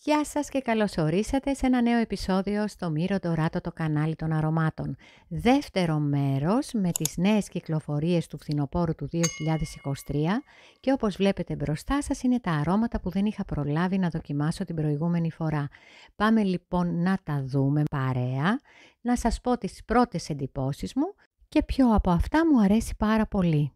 Γεια σας και καλώς ορίσατε σε ένα νέο επεισόδιο στο Miro Dorato, το κανάλι των αρωμάτων. Δεύτερο μέρος με τις νέες κυκλοφορίες του φθινοπόρου του 2023 και όπως βλέπετε μπροστά σας είναι τα αρώματα που δεν είχα προλάβει να δοκιμάσω την προηγούμενη φορά. Πάμε λοιπόν να τα δούμε παρέα, να σας πω τις πρώτες εντυπώσεις μου και ποιο από αυτά μου αρέσει πάρα πολύ.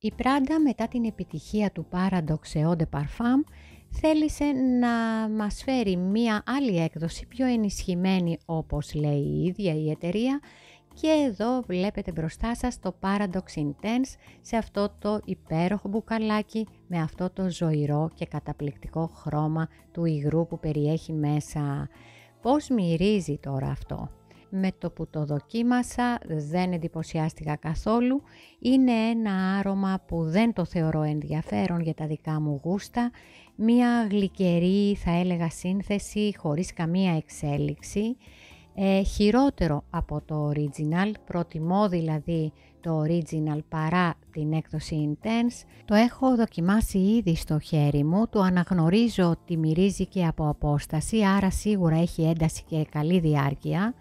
Η Prada μετά την επιτυχία του Paradox Eau de Parfum θέλησε να μας φέρει μία άλλη έκδοση πιο ενισχυμένη όπως λέει η ίδια η εταιρεία και εδώ βλέπετε μπροστά σας το Paradox Intense σε αυτό το υπέροχο μπουκαλάκι με αυτό το ζωηρό και καταπληκτικό χρώμα του υγρού που περιέχει μέσα. Πώς μυρίζει τώρα αυτό? Με το που το δοκίμασα δεν εντυπωσιάστηκα καθόλου. Είναι ένα άρωμα που δεν το θεωρώ ενδιαφέρον για τα δικά μου γούστα. Μία γλυκερή θα έλεγα σύνθεση χωρίς καμία εξέλιξη. Χειρότερο από το original, προτιμώ δηλαδή το original παρά την έκδοση Intense. Το έχω δοκιμάσει ήδη στο χέρι μου, το αναγνωρίζω ότι μυρίζει και από απόσταση, άρα σίγουρα έχει ένταση και καλή διάρκεια.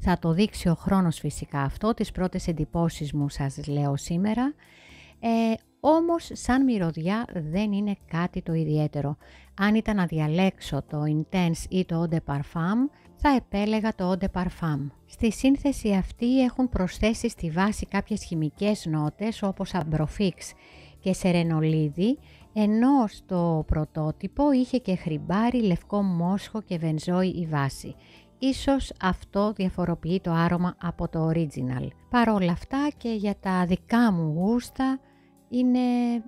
Θα το δείξει ο χρόνος φυσικά αυτό, τις πρώτες εντυπώσεις μου σας λέω σήμερα. Όμως σαν μυρωδιά δεν είναι κάτι το ιδιαίτερο. Αν ήταν να διαλέξω το Intense ή το Eau de Parfum, θα επέλεγα το Eau de Parfum. Στη σύνθεση αυτή έχουν προσθέσει στη βάση κάποιες χημικές νότες όπως αμπροφίξ και σερενολίδι, ενώ στο πρωτότυπο είχε και χρυμπάρι, λευκό μόσχο και βενζόη η βάση. Ίσως αυτό διαφοροποιεί το άρωμα από το original. Παρ' όλα αυτά και για τα δικά μου γούστα είναι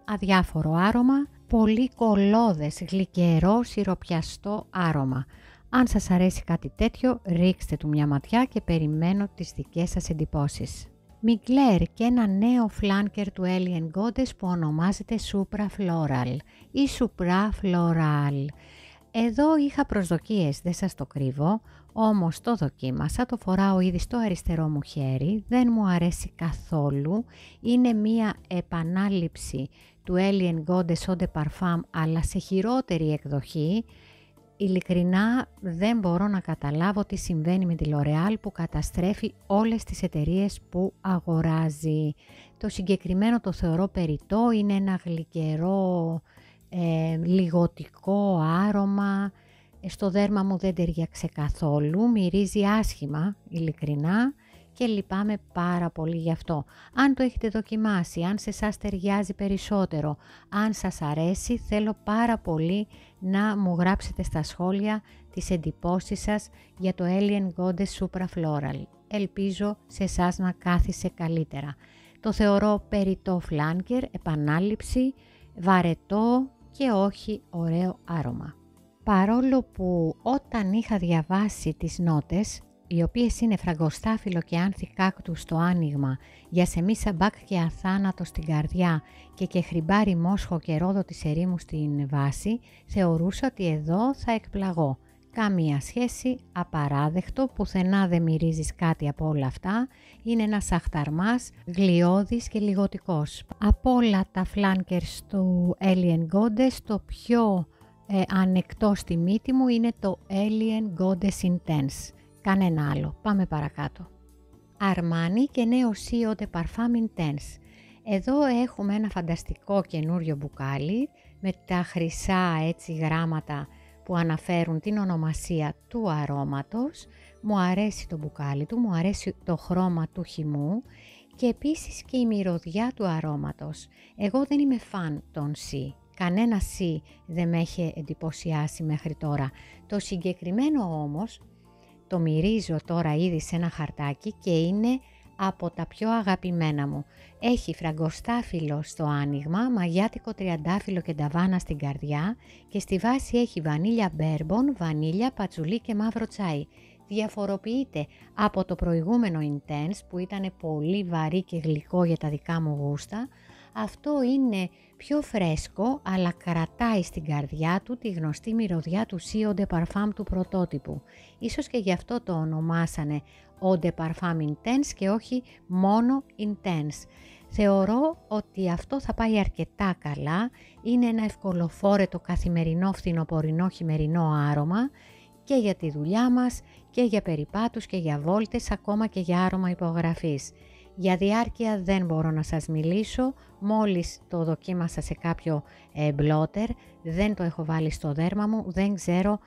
αδιάφορο άρωμα, πολύ κολώδες, γλυκερό, σιροπιαστό άρωμα. Αν σας αρέσει κάτι τέτοιο, ρίξτε του μια ματιά και περιμένω τις δικές σας εντυπώσεις. Mugler και ένα νέο flanker του Alien Goddess που ονομάζεται Supra Floral ή Supra Floral. Εδώ είχα προσδοκίες, δεν σας το κρύβω, όμως το δοκίμασα, το φοράω ήδη στο αριστερό μου χέρι, δεν μου αρέσει καθόλου, είναι μία επανάληψη του Alien Goddess Eau de Parfum αλλά σε χειρότερη εκδοχή. Ειλικρινά δεν μπορώ να καταλάβω τι συμβαίνει με τη L'Oréal που καταστρέφει όλες τις εταιρείες που αγοράζει. Το συγκεκριμένο το θεωρώ περιττό, είναι ένα γλυκερό, λιγωτικό άρωμα, στο δέρμα μου δεν ταιριάξε καθόλου, μυρίζει άσχημα ειλικρινά και λυπάμαι πάρα πολύ γι' αυτό. Αν το έχετε δοκιμάσει, αν σε εσάς ταιριάζει περισσότερο, αν σας αρέσει, θέλω πάρα πολύ να μου γράψετε στα σχόλια τις εντυπώσεις σας για το Alien Goddess Supra Floral. Ελπίζω σε εσάς να κάθισε καλύτερα. Το θεωρώ περιττό φλάνκερ, επανάληψη, βαρετό και όχι ωραίο άρωμα. Παρόλο που όταν είχα διαβάσει τις νότες, οι οποίες είναι φραγκοστάφυλλο και άνθη κάκτου στο άνοιγμα, γιασεμί σαμπάκ και αθάνατο στην καρδιά και χρυμπάρι μόσχο και ρόδο της ερήμου στην βάση, θεωρούσα ότι εδώ θα εκπλαγώ. Καμία σχέση, απαράδεκτο, πουθενά δεν μυρίζεις κάτι από όλα αυτά, είναι ένας αχταρμάς, γλιώδης και λιγωτικός. Από όλα τα flankers του Alien Goddess, το πιο ανεκτό στη μύτη μου είναι το Alien Goddess Intense. Κανένα άλλο. Πάμε παρακάτω. Armani και νέο Eau de Parfum Intense. Εδώ έχουμε ένα φανταστικό καινούριο μπουκάλι με τα χρυσά έτσι γράμματα που αναφέρουν την ονομασία του αρώματος. Μου αρέσει το μπουκάλι του, μου αρέσει το χρώμα του χυμού και επίσης και η μυρωδιά του αρώματος. Εγώ δεν είμαι φαν των C. Κανένα C δεν με έχει εντυπωσιάσει μέχρι τώρα. Το συγκεκριμένο όμως το μυρίζω τώρα ήδη σε ένα χαρτάκι και είναι από τα πιο αγαπημένα μου. Έχει φραγκοστάφυλλο στο άνοιγμα, μαγιάτικο τριαντάφυλλο και νταβάνα στην καρδιά και στη βάση έχει βανίλια μπέρμπον, βανίλια, πατσουλί και μαύρο τσάι. Διαφοροποιείται από το προηγούμενο Intense που ήταν πολύ βαρύ και γλυκό για τα δικά μου γούστα. Αυτό είναι πιο φρέσκο αλλά κρατάει στην καρδιά του τη γνωστή μυρωδιά του Eau de Parfum του πρωτότυπου. Ίσως και γι' αυτό το ονομάσανε Eau de Parfum Intense και όχι μόνο Intense. Θεωρώ ότι αυτό θα πάει αρκετά καλά, είναι ένα ευκολοφόρετο καθημερινό φθινοπορεινό χειμερινό άρωμα και για τη δουλειά μας και για περιπάτους και για βόλτες, ακόμα και για άρωμα υπογραφής. Για διάρκεια δεν μπορώ να σας μιλήσω, μόλις το δοκίμασα σε κάποιο μπλότερ, δεν το έχω βάλει στο δέρμα μου, δεν ξέρω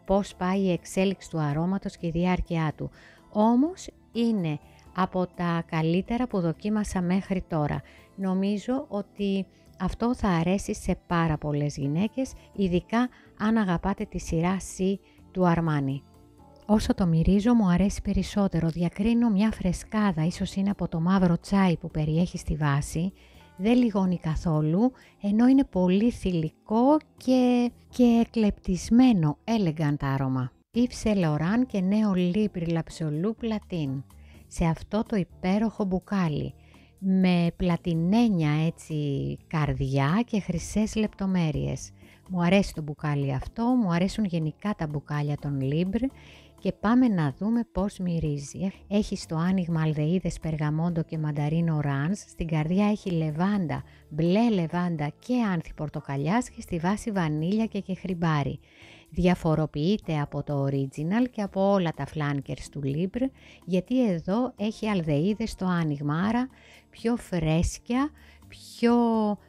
πώς πάει η εξέλιξη του αρώματος και η διάρκεια του. Όμως είναι από τα καλύτερα που δοκίμασα μέχρι τώρα. Νομίζω ότι αυτό θα αρέσει σε πάρα πολλές γυναίκες, ειδικά αν αγαπάτε τη σειρά C του Armani. Όσο το μυρίζω μου αρέσει περισσότερο, διακρίνω μια φρεσκάδα, ίσως είναι από το μαύρο τσάι που περιέχει στη βάση, δεν λιγώνει καθόλου, ενώ είναι πολύ θηλυκό και εκλεπτισμένο, elegant άρωμα. Yves Saint Laurent και νέο Libre L'Absolu Platine, σε αυτό το υπέροχο μπουκάλι, με πλατινένια έτσι καρδιά και χρυσές λεπτομέρειες. Μου αρέσει το μπουκάλι αυτό, μου αρέσουν γενικά τα μπουκάλια των Libre και πάμε να δούμε πώς μυρίζει. Έχει στο άνοιγμα αλδεΐδες περγαμόντο και μανταρίνο οράνζ, στην καρδιά έχει λεβάντα, μπλε λεβάντα και άνθη πορτοκαλιάς και στη βάση βανίλια και κεχριμπάρι. Διαφοροποιείται από το original και από όλα τα flankers του Libre, γιατί εδώ έχει αλδεΐδες στο άνοιγμα, άρα πιο φρέσκια, πιο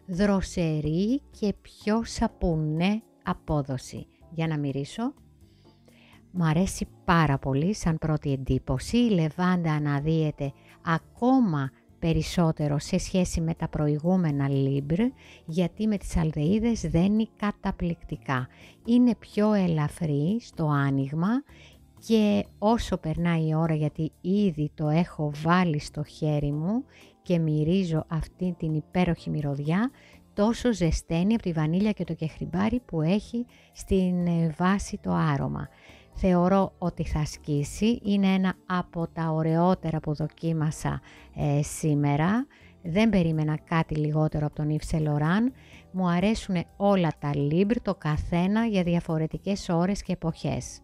δροσερή και πιο σαπουνέ απόδοση. Για να μυρίσω. Μ' αρέσει πάρα πολύ σαν πρώτη εντύπωση, η λεβάντα αναδύεται ακόμα περισσότερο σε σχέση με τα προηγούμενα Libre, γιατί με τις αλδεΐδες δένει καταπληκτικά. Είναι πιο ελαφρύ στο άνοιγμα και όσο περνάει η ώρα, γιατί ήδη το έχω βάλει στο χέρι μου και μυρίζω αυτή την υπέροχη μυρωδιά, τόσο ζεσταίνει από τη βανίλια και το κεχριμπάρι που έχει στην βάση το άρωμα. Θεωρώ ότι θα σκίσει, είναι ένα από τα ωραιότερα που δοκίμασα σήμερα. Δεν περίμενα κάτι λιγότερο από τον Yves Saint Laurent. Μου αρέσουν όλα τα Libre, το καθένα για διαφορετικές ώρες και εποχές.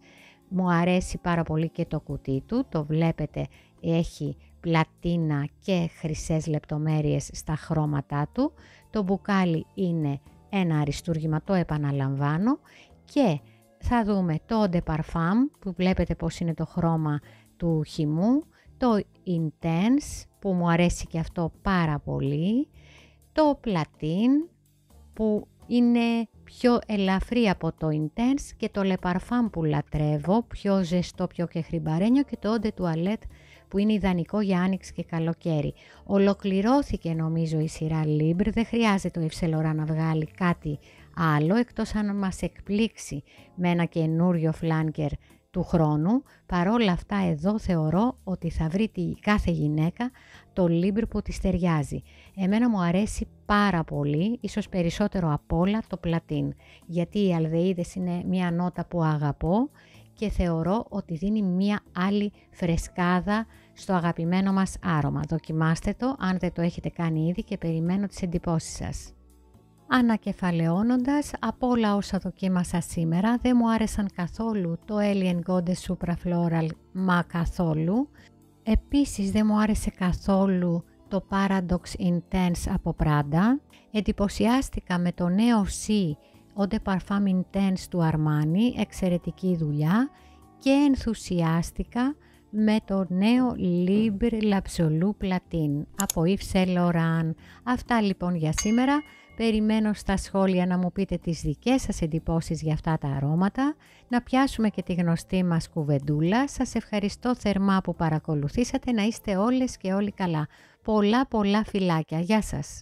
Μου αρέσει πάρα πολύ και το κουτί του, το βλέπετε έχει πλατίνα και χρυσές λεπτομέρειες στα χρώματά του. Το μπουκάλι είναι ένα αριστούργημα, το επαναλαμβάνω, και θα δούμε το Eau de Parfum που βλέπετε πως είναι το χρώμα του χυμού, το Intense που μου αρέσει και αυτό πάρα πολύ, το Platine που είναι πιο ελαφρύ από το Intense και το Le Parfum που λατρεύω, πιο ζεστό, πιο κεχριμπαρένιο, και το Eau de Toilette που είναι ιδανικό για άνοιξη και καλοκαίρι. Ολοκληρώθηκε νομίζω η σειρά Libre, δεν χρειάζεται ο Yves Saint Laurent να βγάλει κάτι άλλο, εκτός αν μας εκπλήξει με ένα καινούριο φλάνκερ του χρόνου. Παρόλα αυτά εδώ θεωρώ ότι θα βρει κάθε γυναίκα το Libre που της ταιριάζει. Εμένα μου αρέσει πάρα πολύ, ίσως περισσότερο απ' όλα το Platine, γιατί οι αλδεΐδες είναι μια νότα που αγαπώ και θεωρώ ότι δίνει μια άλλη φρεσκάδα στο αγαπημένο μας άρωμα. Δοκιμάστε το αν δεν το έχετε κάνει ήδη και περιμένω τις εντυπώσεις σας. Ανακεφαλαιώνοντας, από όλα όσα δοκίμασα σήμερα δεν μου άρεσαν καθόλου το Alien Goddess Supra Floral, μα καθόλου. Επίσης δεν μου άρεσε καθόλου το Paradox Intense από Prada. Εντυπωσιάστηκα με το νέο C Eau de Parfum Intense του Armani, εξαιρετική δουλειά, και ενθουσιάστηκα με το νέο Libre L'Absolu Platine από Yves Saint Laurent. Αυτά λοιπόν για σήμερα. Περιμένω στα σχόλια να μου πείτε τις δικές σας εντυπώσεις για αυτά τα αρώματα, να πιάσουμε και τη γνωστή μας κουβεντούλα. Σας ευχαριστώ θερμά που παρακολουθήσατε, να είστε όλες και όλοι καλά. Πολλά φιλάκια. Γεια σας.